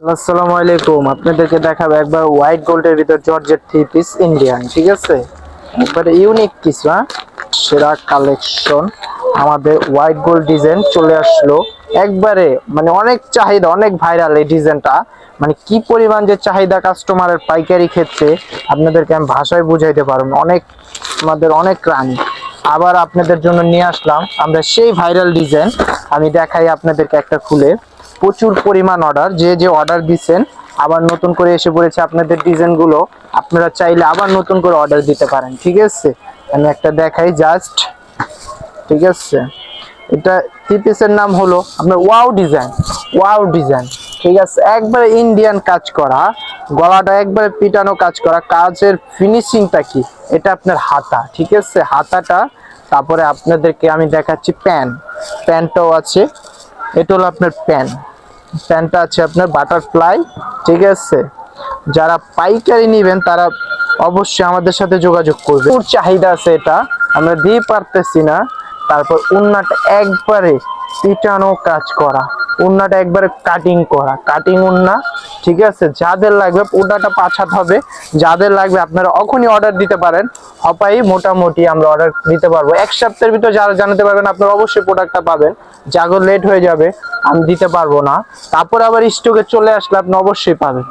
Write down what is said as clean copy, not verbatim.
আসসালামু আলাইকুম, আপনাদেরকে দেখাবো একবার হোয়াইট গোল্ডের ভিতর জর্জেট থ্রি পিস ইন্ডিয়ান। ঠিক আছে, একবারে ইউনিক কিছু, সেরা কালেকশন। আমাদের হোয়াইট গোল্ড ডিজাইন চলে আসলো একবারে, মানে অনেক চাহিদা, অনেক ভাইরাল এই ডিজাইনটা। মানে কি পরিমাণ যে চাহিদা কাস্টমারের পাইকারি ক্ষেত্রে আপনাদেরকে আমি ভাষায় বুঝাইতে পারবো না। অনেক, আমাদের অনেক রানী। আবার আপনাদের জন্য নিয়ে আসলাম আমরা সেই ভাইরাল ডিজাইন। আমি দেখাই আপনাদেরকে একটা খুলে। প্রচুর পরিমাণ অর্ডার, যে যে অর্ডার দিচ্ছেন আবার নতুন করে এসে পড়েছে আপনাদের ডিজাইন গুলো। আপনারা চাইলে আবার নতুন করে অর্ডার দিতে পারেন। ঠিক আছে, আমি একটা দেখাই জাস্ট। ঠিক আছে, এটা থ্রি পিসের নাম হলো আপনার ওয়াও ডিজাইন। ওয়াও ডিজাইন, ঠিক আছে, একবারে ইন্ডিয়ান কাজ করা, গলাটা একবারে পিটানো কাজ করা। কাজের ফিনিশিংটা কি, এটা আপনার হাতা। ঠিক আছে, হাতাটা। তারপরে আপনাদেরকে আমি দেখাচ্ছি প্যান্ট। প্যান্টটাও আছে, এটা হলো আপনার প্যান্ট। প্যান্টটা আছে আপনার বাটারফ্লাই। ঠিক আছে, যারা পাইকারি নেবেন তারা অবশ্যই আমাদের সাথে যোগাযোগ করবে। খুব চাহিদা আছে, এটা আমরা দিয়ে পারতেছি না। তারপর উন্নাটা একবারে পিটানো কাজ করা, উন্নাটা একবারে কাটিং করা, কাটিং উন্না। ঠিক আছে, যাদের লাগবে ওটাটা পাঠাতে হবে। যাদের লাগবে আপনারা এখনই অর্ডার দিতে পারেন। হপাই মোটামুটি আমরা অর্ডার দিতে পারবো এক সপ্তাহের ভিতর। যারা জানাতে পারবেন আপনারা অবশ্যই প্রোডাক্টটা পাবেন। যাগো লেট হয়ে যাবে আমি দিতে পারবো না। তারপর আবার স্টকে চলে আসলে আপনি অবশ্যই পাবেন।